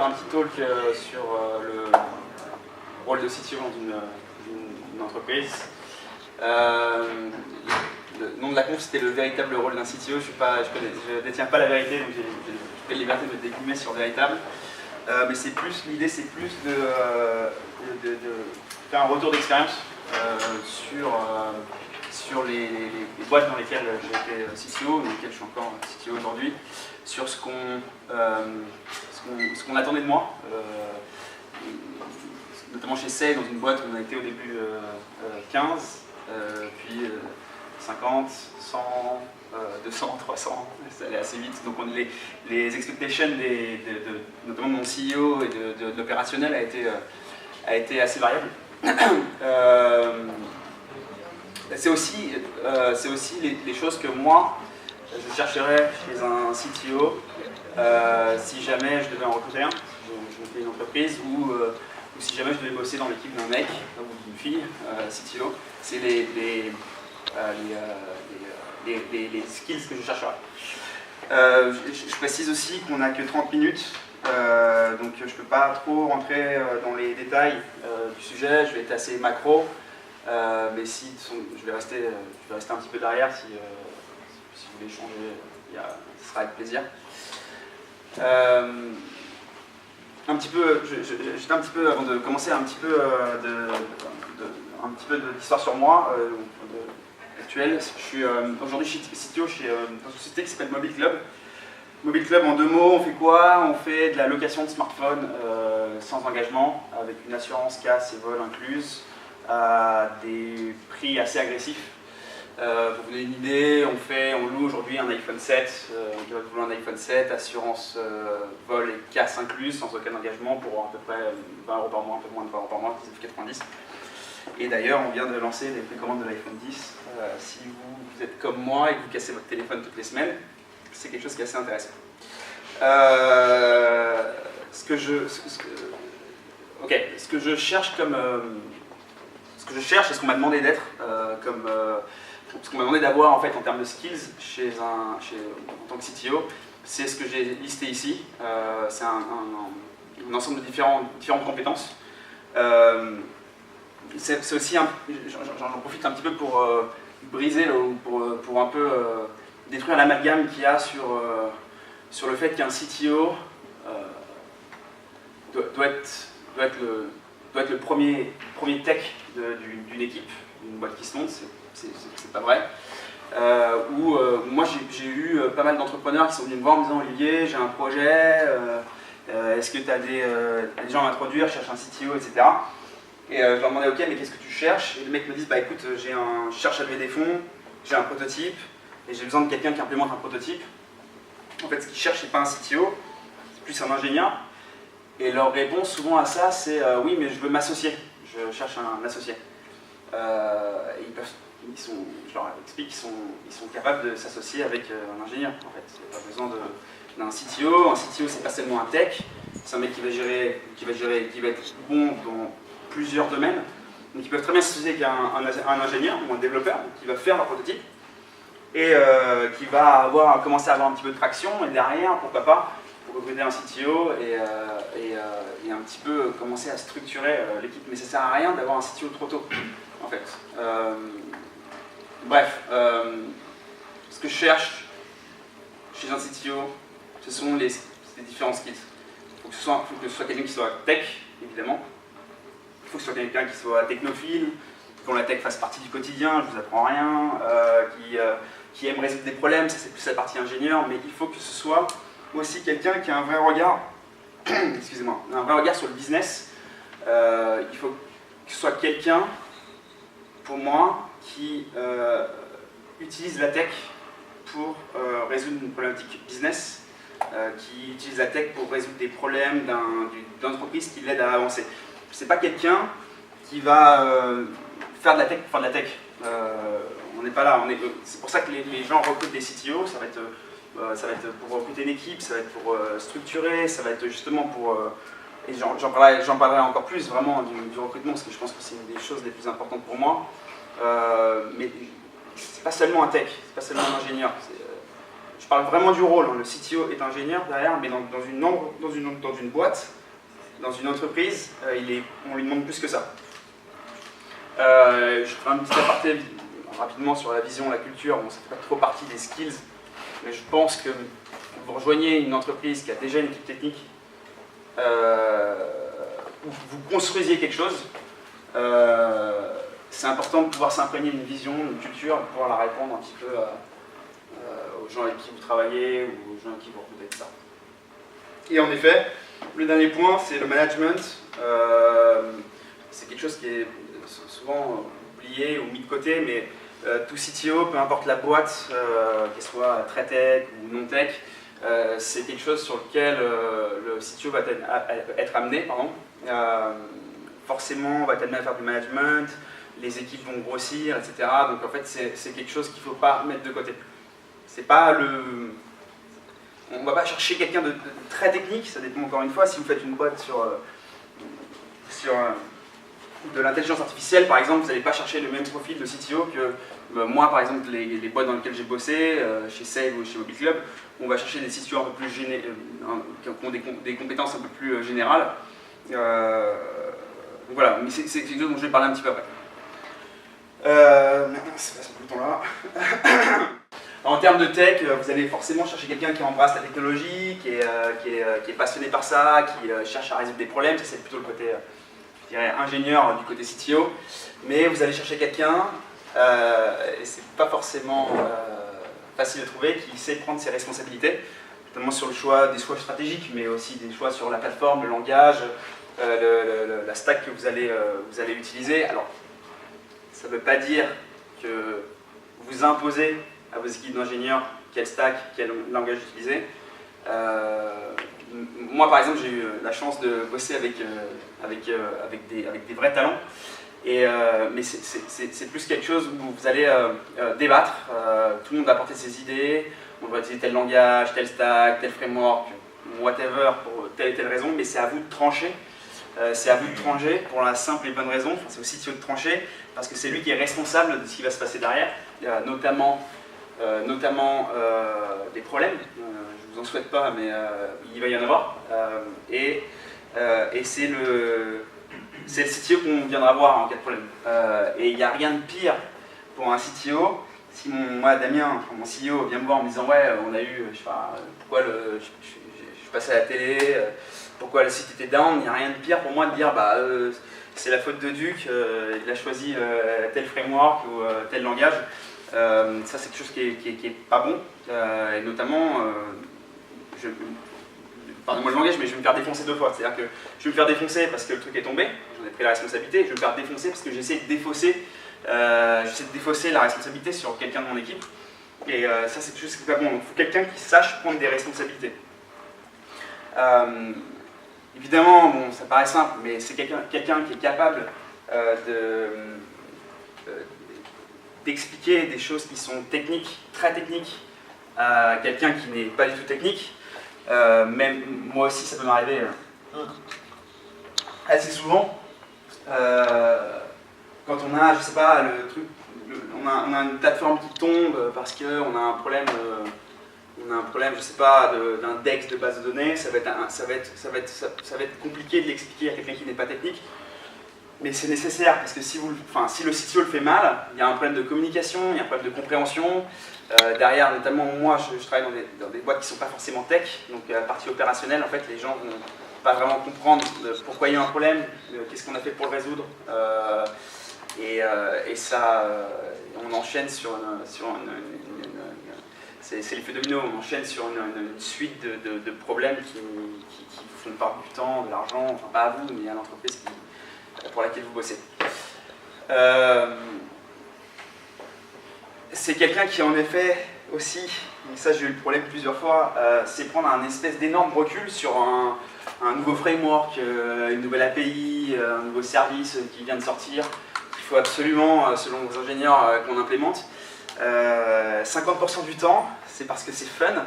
faire un petit talk sur le rôle de CTO dans une entreprise. Le nom de la conf, c'était le véritable rôle d'un CTO. Je ne détiens pas la vérité, donc j'ai pris la liberté de décliner sur véritable. Mais c'est plus, l'idée, c'est plus de faire un retour d'expérience sur les boîtes dans lesquelles j'ai été CTO, dans lesquelles je suis encore CTO aujourd'hui, sur ce qu'on attendait de moi. Notamment chez Say, dans une boîte où on a été au début 15, puis 50, 100, 200, 300, ça allait assez vite. Donc les expectations notamment de mon CEO et de l'opérationnel a été assez variable. C'est aussi les choses que moi, je chercherais chez un CTO si jamais je devais en recruter un, je me fais une entreprise, ou si jamais je devais bosser dans l'équipe d'un mec ou d'une fille, CTO, c'est les skills que je chercherais. Je précise aussi qu'on n'a que 30 minutes, donc je ne peux pas trop rentrer dans les détails du sujet, je vais être assez macro, mais si je vais rester un petit peu derrière si vous voulez échanger, ce sera avec plaisir. J'étais un petit peu, avant de commencer, un petit peu de l'histoire sur moi actuelle. Je suis aujourd'hui CTO chez une société qui s'appelle Mobile Club. Mobile Club, en deux mots, on fait quoi? On fait de la location de smartphones sans engagement, avec une assurance casse et vol incluse, à des prix assez agressifs. Pour vous donner une idée, on loue aujourd'hui un iPhone 7, on loue un iPhone 7, assurance vol et casse incluse, sans aucun engagement, pour à peu près 20 € par mois, un peu moins de 20 € par mois, 19,90 €. Et d'ailleurs, on vient de lancer les précommandes de l'iPhone 10. Si vous êtes comme moi et que vous cassez votre téléphone toutes les semaines, c'est quelque chose qui est assez intéressant. Ce que je cherche et ce qu'on m'a demandé d'être ce qu'on m'a demandé d'avoir en fait en termes de skills en tant que CTO, c'est ce que j'ai listé ici. C'est un ensemble de différentes compétences. C'est aussi, j'en profite un petit peu pour briser, pour un peu détruire l'amalgame qu'il y a sur le fait qu'un CTO doit être le premier tech d'une équipe, d'une boîte qui se monte. C'est pas vrai. Moi j'ai eu pas mal d'entrepreneurs qui sont venus me voir en me disant: Olivier, j'ai un projet, est-ce que tu as des gens à m'introduire, je cherche un CTO, etc. Et je leur demandais: ok, mais qu'est-ce que tu cherches? Et les mecs me disent: bah écoute, je cherche à lever des fonds, j'ai un prototype et j'ai besoin de quelqu'un qui implémente un prototype. En fait, ce qu'ils cherchent, c'est pas un CTO, c'est plus un ingénieur. Et leur réponse souvent à ça, c'est oui, mais je veux m'associer, je cherche un associé. Je leur explique qu'ils sont capables de s'associer avec un ingénieur. En fait, il n'y a pas besoin d'un CTO. Un CTO, c'est pas seulement un tech, c'est un mec qui va être bon dans plusieurs domaines. Donc ils peuvent très bien s'associer avec un ingénieur ou un développeur qui va faire leur prototype et qui va commencer à avoir un petit peu de traction, et derrière, pourquoi pas, pour recruter un CTO et un petit peu commencer à structurer l'équipe. Mais ça ne sert à rien d'avoir un CTO trop tôt, en fait. Ce que je cherche chez un CTO, ce sont les différents skills. Il faut que ce soit quelqu'un qui soit tech, évidemment. Il faut que ce soit quelqu'un qui soit technophile, dont la tech fasse partie du quotidien, je ne vous apprends rien, qui aime résoudre des problèmes, ça c'est plus la partie ingénieur, mais il faut que ce soit aussi quelqu'un qui a un vrai regard, excusez-moi, un vrai regard sur le business. Il faut que ce soit quelqu'un, pour moi, qui utilise la tech pour résoudre une problématique business, qui utilise la tech pour résoudre des problèmes d'une entreprise qui l'aide à avancer. C'est pas quelqu'un qui va faire de la tech pour faire de la tech. On n'est pas là. C'est pour ça que les gens recrutent des CTO. Ça va être pour recruter une équipe, ça va être pour structurer, ça va être justement pour... et j'en parlerai encore plus vraiment du recrutement, parce que je pense que c'est une des choses les plus importantes pour moi. Mais c'est pas seulement un tech, c'est pas seulement un ingénieur. je parle vraiment du rôle, hein. Le CTO est ingénieur derrière, mais dans une boîte, dans une entreprise, on lui demande plus que ça. Je ferai un petit aparté rapidement sur la vision, la culture. Bon, ça ne fait pas trop partie des skills, mais je pense que vous rejoignez une entreprise qui a déjà une équipe technique, où vous construisiez quelque chose, c'est important de pouvoir s'imprégner d'une vision, d'une culture, de pouvoir la répondre un petit peu aux gens avec qui vous travaillez ou aux gens avec qui vous rencontrez, ça. Et en effet, le dernier point, c'est le management. C'est quelque chose qui est souvent oublié ou mis de côté, mais tout CTO, peu importe la boîte, qu'elle soit très tech ou non tech, c'est quelque chose sur lequel le CTO va être amené. Forcément, on va être amené à faire du management, les équipes vont grossir, etc. Donc en fait, c'est quelque chose qu'il ne faut pas mettre de côté. C'est pas on ne va pas chercher quelqu'un de très technique, ça dépend encore une fois. Si vous faites une boîte sur de l'intelligence artificielle, par exemple, vous n'allez pas chercher le même profil de CTO que moi, par exemple, les boîtes dans lesquelles j'ai bossé, chez Save ou chez Mobile Club, on va chercher des CTO un peu plus qui ont des compétences un peu plus générales. Donc voilà, mais c'est quelque chose dont je vais parler un petit peu après. C'est pas ce bouton-là. En termes de tech, vous allez forcément chercher quelqu'un qui embrasse la technologie, qui est passionné par ça, qui cherche à résoudre des problèmes. Ça, c'est plutôt le côté, je dirais, ingénieur du côté CTO. Mais vous allez chercher quelqu'un, et c'est pas forcément facile à trouver, qui sait prendre ses responsabilités, notamment sur des choix stratégiques, mais aussi des choix sur la plateforme, le langage, la stack que vous allez utiliser. Alors, ça ne veut pas dire que vous imposez à vos équipes d'ingénieurs quel stack, quel langage utiliser. Moi, par exemple, j'ai eu la chance de bosser avec des vrais talents. Mais c'est plus quelque chose où vous allez débattre, tout le monde va apporter ses idées, on va utiliser tel langage, tel stack, tel framework, whatever, pour telle et telle raison, mais c'est à vous de trancher. C'est à vous de trancher pour la simple et bonne raison, c'est au CTO de trancher, parce que c'est lui qui est responsable de ce qui va se passer derrière, notamment des problèmes. Je vous en souhaite pas, mais il va y en avoir. Et c'est le CTO qu'on viendra voir en cas de problème. Et il n'y a rien de pire pour un CTO. Si Damien, mon CEO, vient me voir en me disant ouais, on a eu, je sais pas, pourquoi je passais à la télé, pourquoi le site était down, il n'y a rien de pire pour moi de dire bah c'est la faute de Duc, il a choisi tel framework ou tel langage. Ça c'est quelque chose qui est pas bon, et notamment, pardonnez-moi le langage, mais je vais me faire défoncer 2 fois. C'est-à-dire que je vais me faire défoncer parce que le truc est tombé, j'en ai pris la responsabilité, et je vais me faire défoncer parce que j'essaie de défausser la responsabilité sur quelqu'un de mon équipe. Et ça c'est quelque chose qui est pas bon. Donc il faut quelqu'un qui sache prendre des responsabilités. Évidemment, bon, ça paraît simple, mais c'est quelqu'un qui est capable d'expliquer des choses qui sont techniques, très techniques, à quelqu'un qui n'est pas du tout technique. Même moi aussi, ça peut m'arriver assez souvent. Quand on a, je sais pas, le truc, on a une plateforme qui tombe parce qu'on a un problème. Je sais pas, d'index de base de données, ça va être compliqué de l'expliquer à quelqu'un qui n'est pas technique, mais c'est nécessaire parce que si le CTO le fait mal, il y a un problème de communication, il y a un problème de compréhension. Derrière, notamment moi, je travaille dans des boîtes qui ne sont pas forcément tech, donc la partie opérationnelle, en fait, les gens ne vont pas vraiment comprendre pourquoi il y a un problème, qu'est-ce qu'on a fait pour le résoudre, et ça, on enchaîne sur c'est l'effet domino, on enchaîne sur une suite de problèmes qui font perdre du temps, de l'argent, enfin pas à vous, mais à l'entreprise pour laquelle vous bossez. C'est quelqu'un qui en effet aussi, et ça j'ai eu le problème plusieurs fois, c'est prendre un espèce d'énorme recul sur un nouveau framework, une nouvelle API, un nouveau service qui vient de sortir, qu'il faut absolument, selon vos ingénieurs, qu'on implémente. 50% du temps, c'est parce que c'est fun,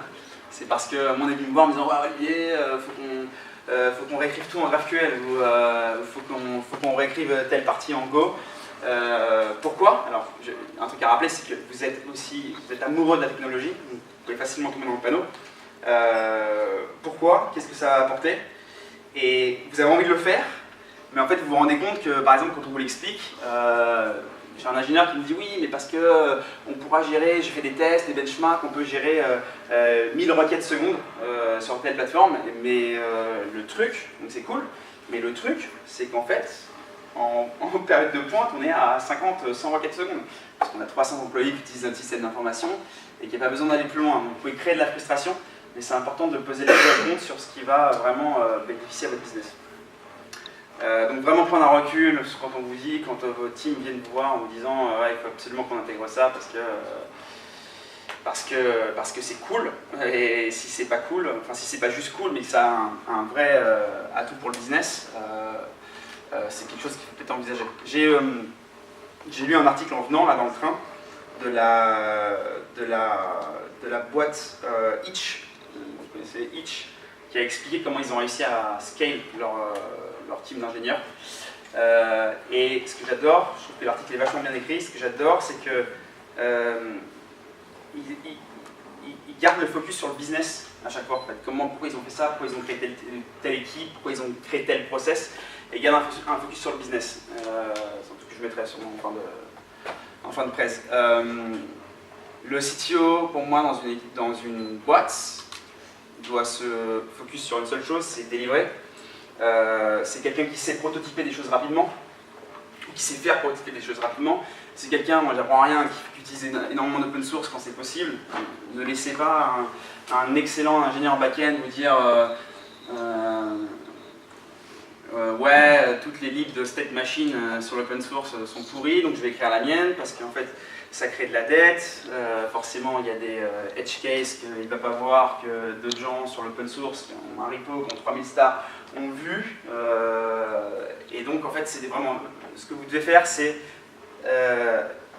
c'est parce que mon ami me voit en me disant ouais, Olivier, faut qu'on réécrive tout en GraphQL ou faut qu'on réécrive telle partie en Go. Pourquoi? Alors, un truc à rappeler, c'est que vous êtes amoureux de la technologie, pouvez facilement tomber dans le panneau. Pourquoi? Qu'est-ce que ça va apporter? Et vous avez envie de le faire, mais en fait vous vous rendez compte que, par exemple, quand on vous l'explique, j'ai un ingénieur qui me dit oui, mais parce que on pourra gérer, j'ai fait des tests, des benchmarks, on peut gérer 1000 requêtes secondes sur telle plateforme, mais le truc, donc c'est cool, mais le truc, c'est qu'en fait, en période de pointe, on est à 50-100 requêtes secondes, parce qu'on a 300 employés qui utilisent notre système d'information et qu'il n'y a pas besoin d'aller plus loin. Donc vous pouvez créer de la frustration, mais c'est important de poser les compte sur ce qui va vraiment bénéficier à votre business. Donc vraiment prendre un recul quand on vous dit, quand vos teams viennent vous voir en vous disant ouais, il faut absolument qu'on intègre ça parce que c'est cool, et si c'est pas cool, enfin si c'est pas juste cool mais que ça a un vrai atout pour le business, c'est quelque chose qu'il faut peut-être envisager. J'ai lu un article en venant là dans le train de la boîte Itch, vous connaissez Itch, qui a expliqué comment ils ont réussi à scale leur team d'ingénieurs. Et ce que j'adore, je trouve que l'article est vachement bien écrit, ce que j'adore c'est que ils gardent le focus sur le business à chaque fois. En fait. Pourquoi ils ont fait ça, pourquoi ils ont créé telle équipe, pourquoi ils ont créé tel process, et ils gardent un focus sur le business. C'est un truc que je mettrai sur mon en fin de presse. Le CTO, pour moi, dans une boîte, doit se focus sur une seule chose, c'est délivrer. C'est quelqu'un qui sait prototyper des choses rapidement, qui sait faire prototyper des choses rapidement. C'est quelqu'un, moi j'apprends rien, qui utilise énormément d'open source quand c'est possible. Ne laissez pas un excellent ingénieur back-end vous dire ouais, toutes les libs de state machine sur l'open source sont pourries, donc je vais écrire la mienne parce qu'en fait ça crée de la dette. Forcément il y a des edge cases qu'il ne va pas voir, que d'autres gens sur l'open source qui ont un repo, qui ont 3000 stars, ont vu. Et donc en fait c'est vraiment ce que vous devez faire, c'est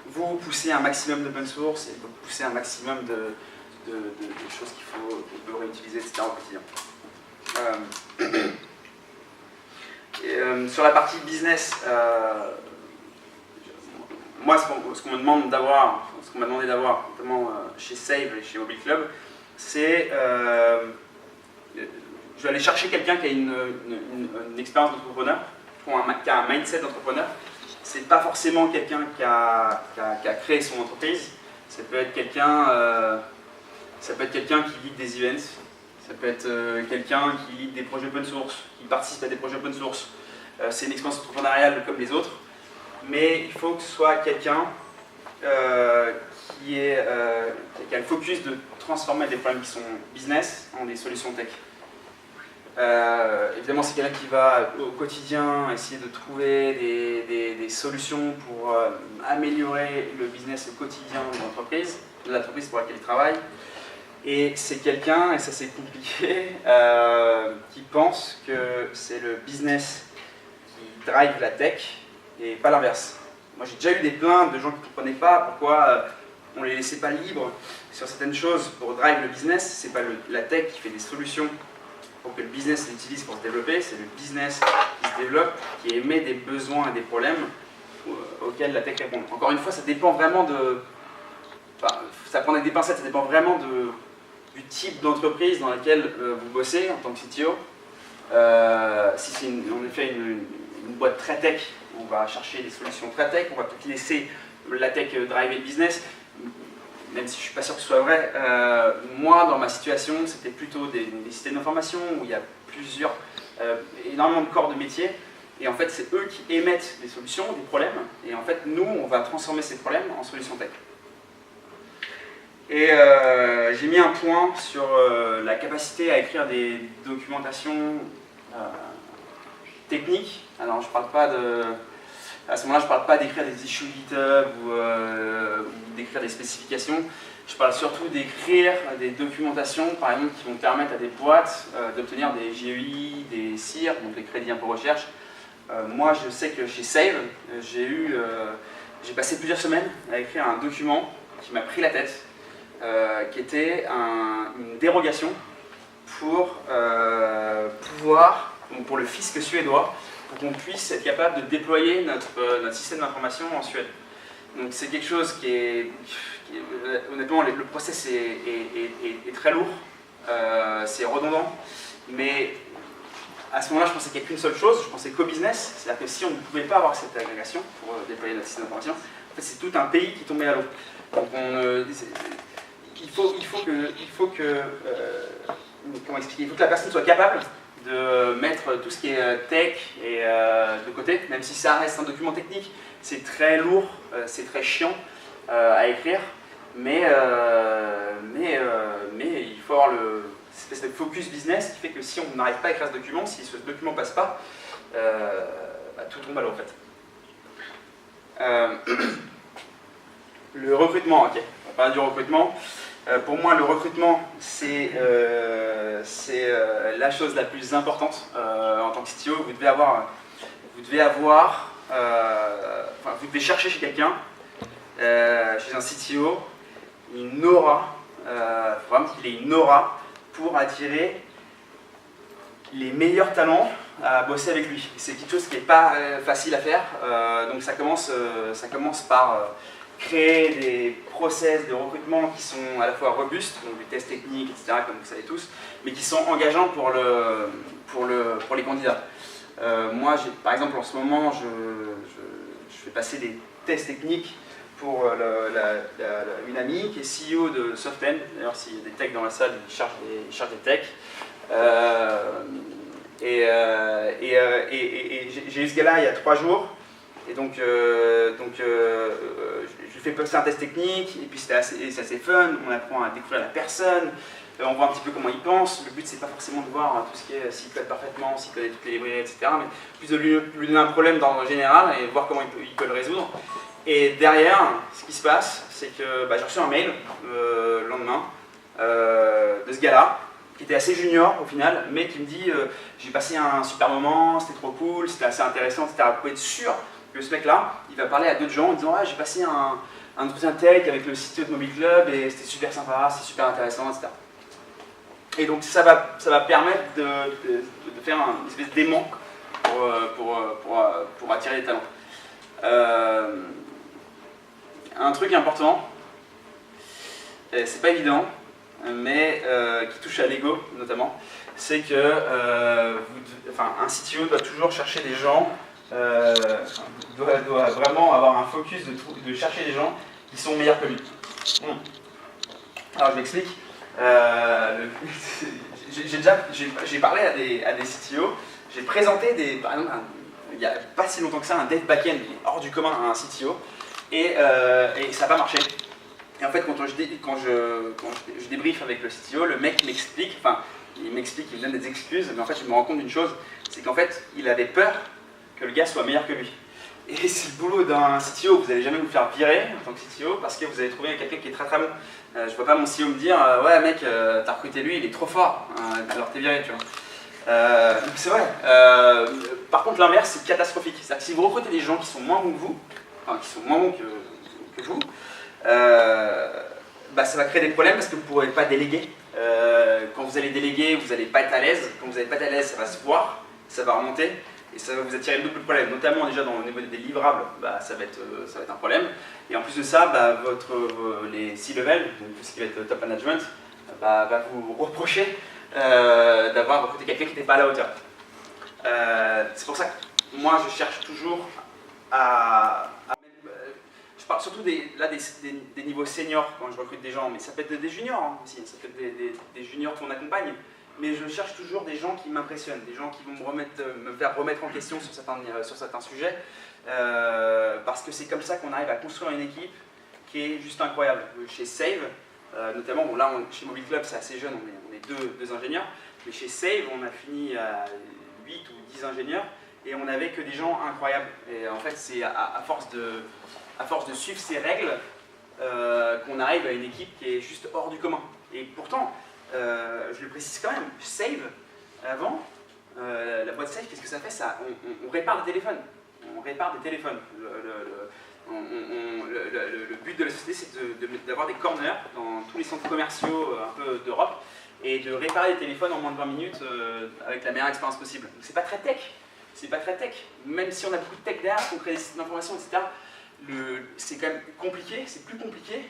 vous poussez un maximum d'open source et vous poussez un maximum de choses qu'on peut réutiliser, etc. au quotidien. Sur la partie business, moi ce qu'on me demande d'avoir, ce qu'on m'a demandé d'avoir, notamment chez Save et chez Mobile Club, c'est je vais aller chercher quelqu'un qui a une expérience d'entrepreneur, qui a un mindset d'entrepreneur. C'est pas forcément quelqu'un qui a créé son entreprise. Ça peut être quelqu'un qui lead des events. Ça peut être quelqu'un qui lead des projets open source, qui participe à des projets open source. C'est une expérience entrepreneuriale comme les autres. Mais il faut que ce soit quelqu'un qui a le focus de transformer des problèmes qui sont business en des solutions tech. Évidemment, c'est quelqu'un qui va au quotidien essayer de trouver des solutions pour améliorer le business au quotidien de l'entreprise pour laquelle il travaille. Et c'est quelqu'un, et ça c'est compliqué, qui pense que c'est le business qui drive la tech et pas l'inverse. Moi j'ai déjà eu des plaintes de gens qui ne comprenaient pas pourquoi on ne les laissait pas libres sur certaines choses pour drive le business. C'est pas la tech qui fait des solutions pour que le business l'utilise pour se développer, c'est le business qui se développe, qui émet des besoins et des problèmes auxquels la tech répond. Encore une fois, ça dépend vraiment de... Enfin, ça prend avec des pincettes, ça dépend vraiment du type d'entreprise dans laquelle vous bossez en tant que CTO. Si c'est en effet une boîte très tech, on va chercher des solutions très tech, on va peut-être laisser la tech driver le business, même si je ne suis pas sûr que ce soit vrai. Moi, dans ma situation, c'était plutôt des systèmes d'information où il y a énormément de corps de métier, et en fait, c'est eux qui émettent des solutions, des problèmes, et en fait, nous, on va transformer ces problèmes en solutions tech. Et j'ai mis un point sur la capacité à écrire des documentations techniques. Alors, je parle pas à ce moment-là, je ne parle pas d'écrire des issues GitHub ou d'écrire des spécifications. Je parle surtout d'écrire des documentations, par exemple, qui vont permettre à des boîtes d'obtenir des GEI, des CIR, donc les crédits impôt recherche. Moi, je sais que chez Save, j'ai passé plusieurs semaines à écrire un document qui m'a pris la tête, qui était une dérogation pour le fisc suédois, pour qu'on puisse être capable de déployer notre système d'information en Suède. Donc c'est quelque chose honnêtement, le process est très lourd, c'est redondant, mais à ce moment-là, je pensais qu'il n'y avait qu'une seule chose, je pensais qu'au business, c'est-à-dire que si on ne pouvait pas avoir cette agrégation pour déployer notre système d'information, en fait, c'est tout un pays qui tombait à l'eau. Donc il faut que la personne soit capable de mettre tout ce qui est tech et de côté, même si ça reste un document technique, c'est très lourd, c'est très chiant à écrire, mais il faut avoir cette espèce de focus business qui fait que si on n'arrive pas à écrire ce document, si ce document passe pas, tout tombe à l'eau en fait. Le recrutement, ok, on va parler du recrutement. Pour moi, le recrutement, c'est la chose la plus importante en tant que CTO. Vous devez chercher chez quelqu'un, chez un CTO, une aura, vraiment qu'il ait une aura pour attirer les meilleurs talents à bosser avec lui. C'est quelque chose qui n'est pas facile à faire, donc ça commence par créer des process de recrutement qui sont à la fois robustes, donc des tests techniques, etc., comme vous savez tous, mais qui sont engageants pour les candidats. Moi, par exemple, en ce moment, je fais passer des tests techniques pour une amie qui est CEO de Soften. D'ailleurs, s'il y a des techs dans la salle, il charge des techs. J'ai eu ce gars-là il y a 3 jours. Et donc je lui fais passer un test technique, et puis c'est assez fun, on apprend à découvrir la personne, on voit un petit peu comment il pense. Le but c'est pas forcément de voir tout ce qui est s'il code parfaitement, s'il connaît toutes les librairies, etc. Mais plus de lui donner un problème d'ordre général et voir comment il peut le résoudre. Et derrière, ce qui se passe, c'est que j'ai reçu un mail le lendemain de ce gars-là, qui était assez junior au final, mais qui me dit j'ai passé un super moment, c'était trop cool, c'était assez intéressant, etc. Vous pouvez être sûr que ce mec-là, il va parler à d'autres gens en disant j'ai passé un entretien tech avec le CTO de Mobile Club et c'était super sympa, c'était super intéressant, etc. Et donc ça va permettre de faire une espèce d'aimant pour attirer les talents. Un truc important, c'est pas évident, mais qui touche à l'ego notamment, c'est que un CTO doit toujours chercher des gens, doit vraiment avoir un focus de chercher des gens qui sont meilleurs que lui. Alors je m'explique. J'ai parlé à des CTO, j'ai présenté par exemple, il n'y a pas si longtemps que ça, un dev backend hors du commun à un CTO, et ça n'a pas marché. Et en fait, quand je débriefe avec le CTO, le mec m'explique, il me donne des excuses, mais en fait, je me rends compte d'une chose, c'est qu'en fait, il avait peur que le gars soit meilleur que lui. Et c'est le boulot d'un CTO, vous n'allez jamais vous faire virer en tant que CTO parce que vous avez trouvé quelqu'un qui est très très bon. Je ne vois pas mon CEO me dire ouais mec, t'as recruté lui, il est trop fort, alors t'es viré, tu vois. C'est vrai. Par contre, l'inverse, c'est catastrophique. C'est-à-dire que si vous recrutez des gens qui sont moins bons que vous, qui sont moins bons que vous, ça va créer des problèmes parce que vous ne pourrez pas déléguer. Quand vous allez déléguer, vous n'allez pas être à l'aise. Quand vous n'allez pas être à l'aise, ça va se voir, ça va remonter et ça va vous attirer beaucoup de problèmes. Notamment déjà au niveau des livrables, ça va être un problème. Et en plus de ça, les C-level, donc tout ce qui va être top management, va vous reprocher d'avoir recruté quelqu'un qui n'était pas à la hauteur. C'est pour ça que moi je cherche toujours je parle surtout des niveaux seniors quand je recrute des gens, mais ça peut être des juniors aussi, ça peut être des juniors qu'on accompagne, mais je cherche toujours des gens qui m'impressionnent, des gens qui vont me faire remettre en question sur certains sujets, parce que c'est comme ça qu'on arrive à construire une équipe qui est juste incroyable. Chez Save, notamment, chez Mobile Club c'est assez jeune, on est deux ingénieurs, mais chez Save on a fini à 8 ou 10 ingénieurs, et on n'avait que des gens incroyables. Et en fait, c'est à force de suivre ces règles qu'on arrive à une équipe qui est juste hors du commun. Et pourtant, je le précise quand même, Save, avant, la boîte Save, qu'est-ce que ça fait on répare des téléphones. On répare des téléphones. Le but de la société, c'est d'avoir des corners dans tous les centres commerciaux un peu d'Europe et de réparer les téléphones en moins de 20 minutes avec la meilleure expérience possible. Donc c'est pas très tech. C'est pas très tech. Même si on a beaucoup de tech derrière, on crée des systèmes d'information, etc. c'est quand même compliqué, c'est plus compliqué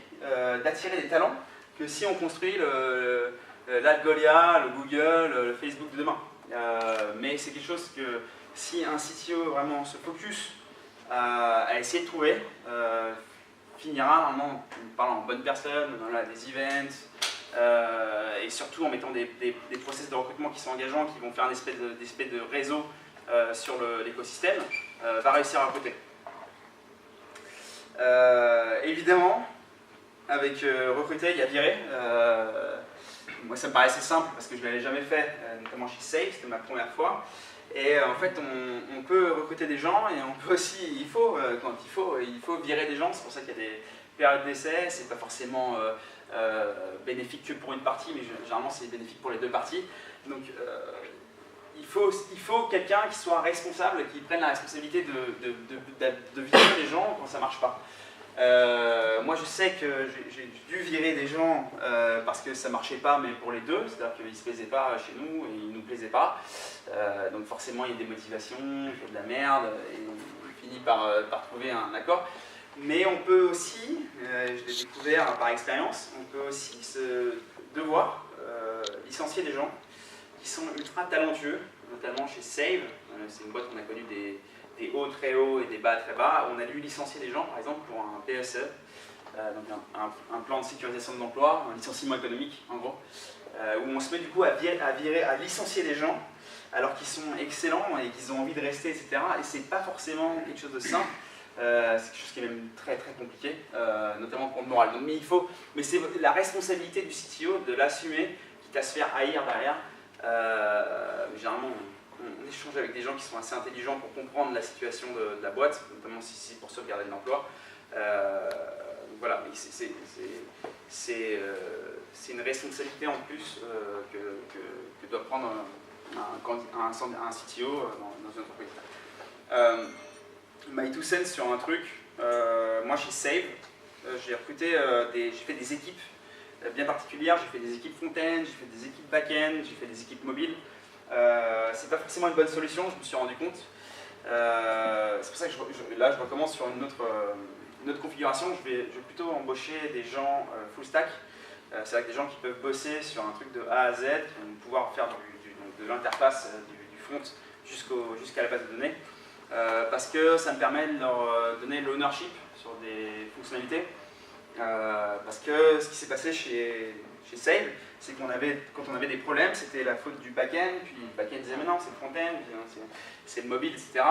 d'attirer des talents que si on construit l'Algolia, le Google, le Facebook de demain. Mais c'est quelque chose que si un CTO vraiment se focus à essayer de trouver, finira normalement en parlant en bonne personne, dans des events, et surtout en mettant des process de recrutement qui sont engageants, qui vont faire une espèce de réseau sur l'écosystème, va réussir à recruter. Évidemment, avec recruter, il y a virer. Moi, ça me paraissait simple parce que je ne l'avais jamais fait, notamment chez Save, c'était ma première fois. Et en fait, on peut recruter des gens et on peut aussi, quand il faut virer des gens. C'est pour ça qu'il y a des périodes d'essai. C'est pas forcément bénéfique que pour une partie, mais généralement c'est bénéfique pour les deux parties. Donc, il faut quelqu'un qui soit responsable, qui prenne la responsabilité de virer les gens quand ça marche pas. Moi je sais que j'ai dû virer des gens parce que ça marchait pas, mais pour les deux, c'est-à-dire qu'ils se plaisaient pas chez nous et ils nous plaisaient pas. Donc forcément il y a des motivations, il faut de la merde et on finit par trouver un accord. Mais on peut aussi, je l'ai découvert par expérience, on peut aussi devoir licencier des gens qui sont ultra talentueux, notamment chez Save. C'est une boîte qu'on a connue des hauts très hauts et des bas très bas. On a dû licencier des gens, par exemple, pour un PSE, donc un plan de sécurisation de l'emploi, un licenciement économique, en gros, où on se met du coup à licencier des gens alors qu'ils sont excellents et qu'ils ont envie de rester, etc. Et c'est pas forcément quelque chose de simple. C'est quelque chose qui est même très très compliqué, notamment pour le moral. Donc, mais c'est la responsabilité du CTO de l'assumer, quitte à se faire haïr derrière. Généralement, on échange avec des gens qui sont assez intelligents pour comprendre la situation de la boîte, notamment si c'est pour sauvegarder de l'emploi. Voilà, mais c'est une responsabilité en plus que doit prendre un CTO dans une entreprise. My two cents sur un truc, moi chez Save, j'ai recruté, j'ai fait des équipes bien particulières, j'ai fait des équipes front-end, j'ai fait des équipes back-end, j'ai fait des équipes mobiles. C'est pas forcément une bonne solution, je me suis rendu compte. C'est pour ça que là je recommence sur une autre configuration. Je vais plutôt embaucher des gens full stack. C'est avec des gens qui peuvent bosser sur un truc de A à Z, qui vont pouvoir faire de l'interface du front jusqu'à la base de données. Parce que ça me permet de leur donner l'ownership sur des fonctionnalités. Parce que ce qui s'est passé chez Save, c'est quand on avait des problèmes, c'était la faute du back-end, puis le back-end disait mais non, c'est le front-end, c'est le mobile, etc.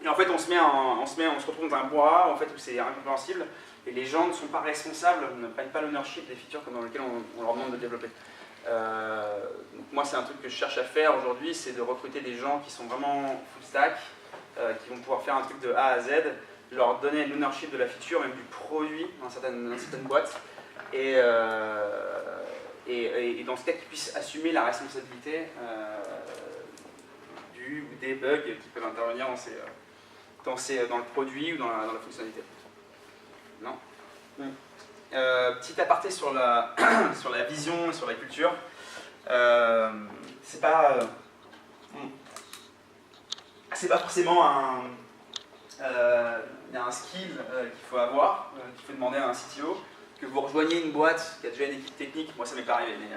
Et en fait, on se retrouve dans un bois en fait, où c'est incompréhensible, et les gens ne sont pas responsables, ne prennent pas l'ownership des features dans lesquelles on leur demande de développer. Donc moi, c'est un truc que je cherche à faire aujourd'hui, c'est de recruter des gens qui sont vraiment full stack, qui vont pouvoir faire un truc de A à Z, leur donner l'ownership de la feature, même du produit dans certaines boîtes, et dans ce cas qu'ils puissent assumer la responsabilité ou des bugs qui peuvent intervenir dans le produit ou dans la fonctionnalité. Non. Petit aparté sur la vision et sur la culture. C'est pas forcément un skill qu'il faut avoir, qu'il faut demander à un CTO, que vous rejoigniez une boîte qui a déjà une équipe technique, moi ça m'est pas arrivé, mais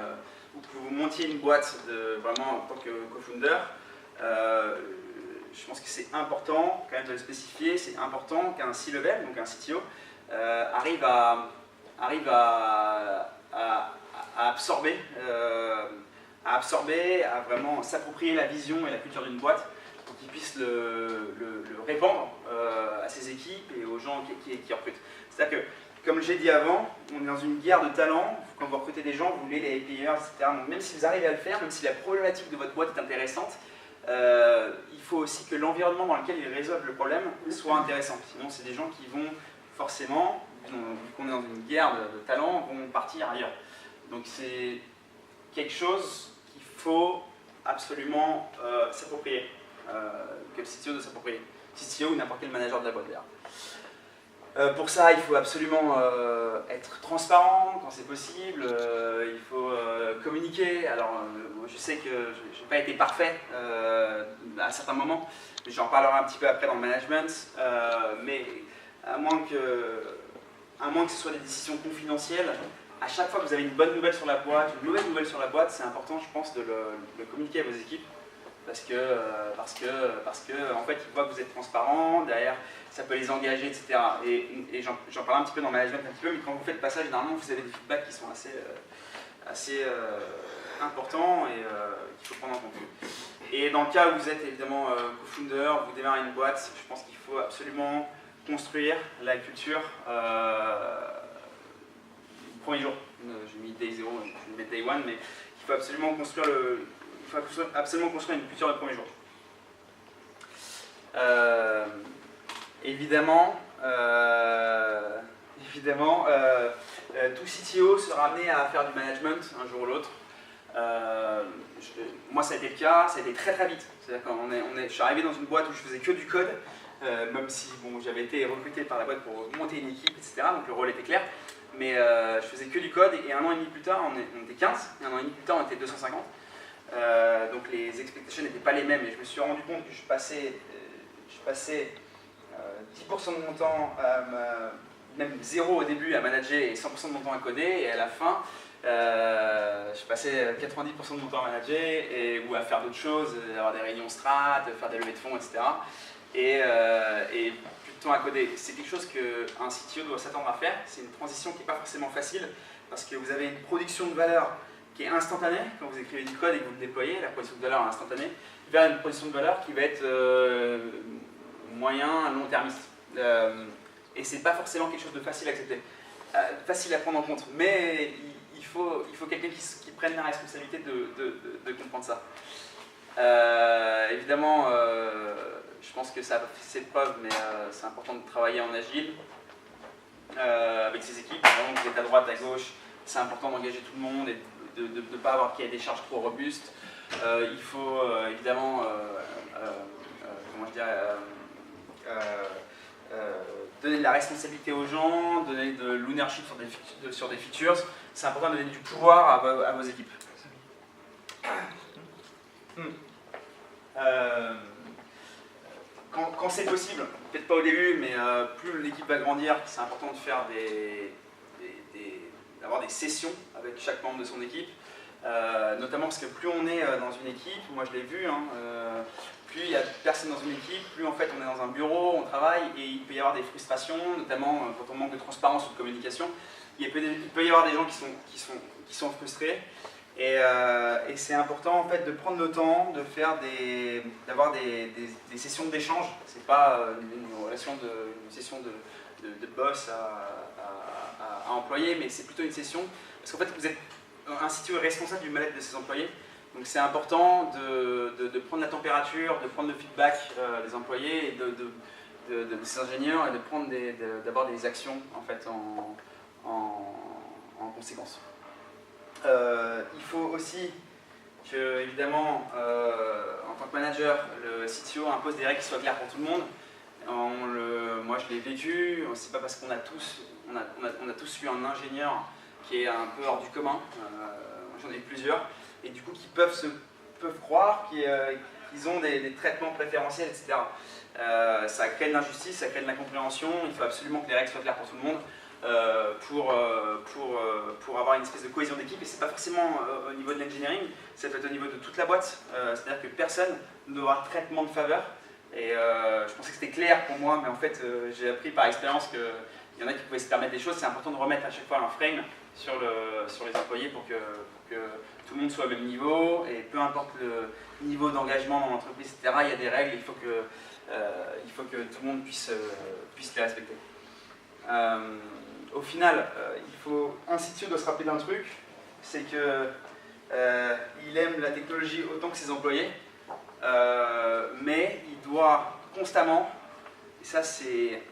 ou que vous montiez une boîte vraiment en tant que co-founder. Je pense que c'est important quand même de le spécifier, c'est important qu'un C-level, donc un CTO, arrive à absorber, à vraiment s'approprier la vision et la culture d'une boîte pour qu'il puisse le répandre à ses équipes et aux gens qui recrutent. C'est-à-dire que, comme j'ai dit avant, on est dans une guerre de talents. Quand vous recrutez des gens, vous voulez les players, etc. Donc même si vous arrivez à le faire, même si la problématique de votre boîte est intéressante, il faut aussi que l'environnement dans lequel ils résolvent le problème soit intéressant. Sinon, c'est des gens qui vont forcément, vu qu'on est dans une guerre de talents, vont partir ailleurs. Donc c'est quelque chose qu'il faut absolument s'approprier, que le CTO doit s'approprier. CTO ou n'importe quel manager de la boîte d'ailleurs. Pour ça, il faut absolument être transparent quand c'est possible, il faut communiquer. Alors, je sais que je n'ai pas été parfait à certains moments, mais j'en parlerai un petit peu après dans le management. Mais à moins que ce soit des décisions confidentielles, à chaque fois que vous avez une bonne nouvelle sur la boîte, une mauvaise nouvelle sur la boîte, c'est important, je pense, de le communiquer à vos équipes. Parce que en fait, ils voient que vous êtes transparent, derrière, ça peut les engager, etc. Et j'en parle un petit peu dans le management, un petit peu, mais quand vous faites pas ça, généralement, vous avez des feedbacks qui sont assez importants et qu'il faut prendre en compte. Et dans le cas où vous êtes évidemment co-founder, vous démarrez une boîte, je pense qu'il faut absolument construire la culture du premier jour. J'ai mis day 0, je vais mettre day 1, mais il faut absolument construire une culture le premier jour. Évidemment, tout CTO sera amené à faire du management un jour ou l'autre. Moi, ça a été le cas, ça a été très très vite. C'est-à-dire quand je suis arrivé dans une boîte où je faisais que du code, même si bon, j'avais été recruté par la boîte pour monter une équipe, etc. Donc le rôle était clair. Mais je faisais que du code et un an et demi plus tard, on était 15, et un an et demi plus tard, on était 250. Donc les expectations n'étaient pas les mêmes et je me suis rendu compte que je passais 10% de mon temps, même 0 au début à manager et 100% de mon temps à coder, et à la fin je passais 90% de mon temps à manager ou à faire d'autres choses, avoir des réunions strat, faire des levées de fonds, etc. Et plus de temps à coder. C'est quelque chose qu'un CTO doit s'attendre à faire. C'est une transition qui n'est pas forcément facile parce que vous avez une production de valeur qui est instantanée quand vous écrivez du code et que vous le déployez, la production de valeur instantanée, vers une production de valeur qui va être moyen, long-termiste. Et c'est pas forcément quelque chose de facile à accepter, facile à prendre en compte, mais il faut quelqu'un qui prenne la responsabilité de comprendre ça. Évidemment, je pense que ça a fait ses preuves, mais c'est important de travailler en agile avec ses équipes. Vraiment, vous êtes à droite, à gauche, c'est important d'engager tout le monde et de ne pas avoir qu'il y ait des charges trop robustes. Il faut évidemment, comment je dirais, donner de la responsabilité aux gens, donner de l'ownership sur des features. C'est important de donner du pouvoir à vos équipes. Quand c'est possible, peut-être pas au début, mais plus l'équipe va grandir, c'est important de faire d'avoir des sessions avec chaque membre de son équipe, notamment parce que plus on est dans une équipe, moi je l'ai vu, plus il y a personne dans une équipe, plus en fait on est dans un bureau, on travaille et il peut y avoir des frustrations, notamment quand on manque de transparence ou de communication. Il peut y avoir des gens qui sont frustrés et c'est important en fait de prendre le temps de faire d'avoir des sessions d'échange. C'est pas une session de boss à employé, mais c'est plutôt une session parce qu'en fait vous êtes un CTO est responsable du mal-être de ses employés. Donc c'est important de prendre la température, de prendre le feedback des employés et de ses ingénieurs et d'avoir des actions en fait en conséquence. Il faut aussi que, évidemment, en tant que manager, le CTO impose des règles qui soient claires pour tout le monde. Moi je l'ai vécu, c'est pas parce qu'on a tous eu un ingénieur qui est un peu hors du commun, j'en ai plusieurs, et du coup qui peuvent croire qu'ils ont des traitements préférentiels, etc. Ça crée de l'injustice, ça crée de l'incompréhension, il faut absolument que les règles soient claires pour tout le monde pour avoir une espèce de cohésion d'équipe, et c'est pas forcément au niveau de l'engineering, ça peut être au niveau de toute la boîte, c'est-à-dire que personne ne doit avoir de traitement de faveur, et je pensais que c'était clair pour moi, mais en fait j'ai appris par expérience qu'il y en a qui pouvaient se permettre des choses. C'est important de remettre à chaque fois un frame sur les employés pour que tout le monde soit au même niveau, et peu importe le niveau d'engagement dans l'entreprise, etc., il y a des règles, il faut que tout le monde puisse les respecter. Au final, un CTO doit se rappeler d'un truc, c'est que il aime la technologie autant que ses employés, mais il doit constamment, et ça c'est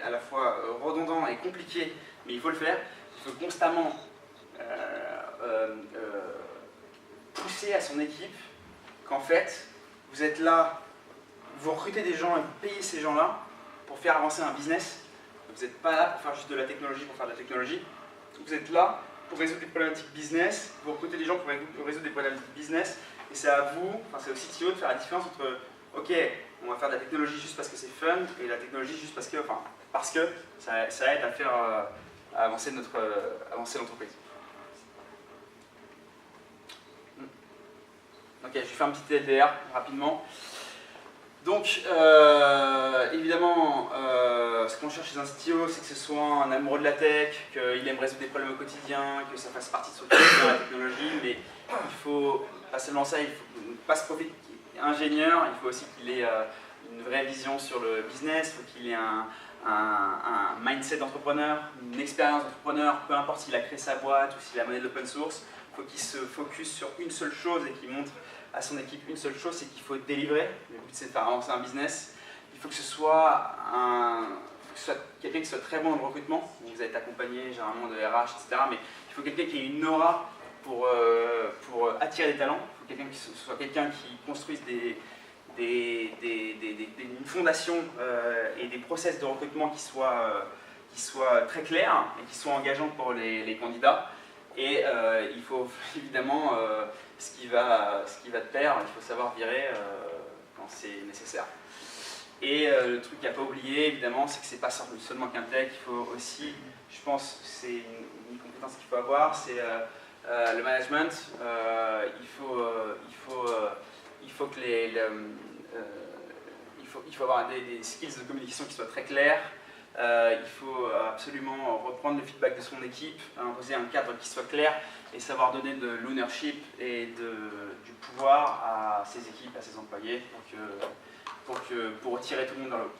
à la fois redondant et compliqué, mais il faut le faire, il faut constamment pousser à son équipe qu'en fait, vous êtes là, vous recrutez des gens et vous payez ces gens-là pour faire avancer un business. Vous n'êtes pas là pour faire juste de la technologie pour faire de la technologie. Vous êtes là pour résoudre des problématiques business, vous recrutez des gens pour résoudre des problématiques business, et c'est à vous, enfin c'est au CTO de faire la différence entre ok, on va faire de la technologie juste parce que c'est fun, et la technologie juste parce que ça aide à faire à avancer l'entreprise. Ok, je vais faire un petit TLDR rapidement. Donc, évidemment, ce qu'on cherche chez un CTO, c'est que ce soit un amoureux de la tech, qu'il aime résoudre des problèmes au quotidien, que ça fasse partie de son quotidien, la technologie, mais il faut pas seulement ça, il faut pas se profiter qu'il est ingénieur, il faut aussi qu'il ait une vraie vision sur le business, il faut qu'il ait un mindset d'entrepreneur, une expérience d'entrepreneur, peu importe s'il a créé sa boîte ou s'il a mené de l'open source, il faut qu'il se focus sur une seule chose et qu'il montre à son équipe une seule chose, c'est qu'il faut délivrer. Le but, c'est de faire avancer un business. Il faut que ce soit quelqu'un qui soit très bon dans le recrutement. Vous êtes accompagné généralement de RH, etc. Mais il faut quelqu'un qui ait une aura pour attirer des talents. Il faut quelqu'un qui soit quelqu'un qui construise une fondation et des process de recrutement qui soient très clairs et qui soient engageants pour les candidats. Et il faut évidemment, ce qui va te plaire, il faut savoir virer quand c'est nécessaire. Et le truc à ne pas oublier, évidemment, c'est que ce n'est pas seulement qu'un tech, il faut aussi, je pense, c'est une compétence qu'il faut avoir, c'est le management. Il faut avoir des skills de communication qui soient très clairs. Il faut absolument reprendre le feedback de son équipe, imposer un cadre qui soit clair et savoir donner de l'ownership et du pouvoir à ses équipes, à ses employés pour tirer tout le monde dans l'eau.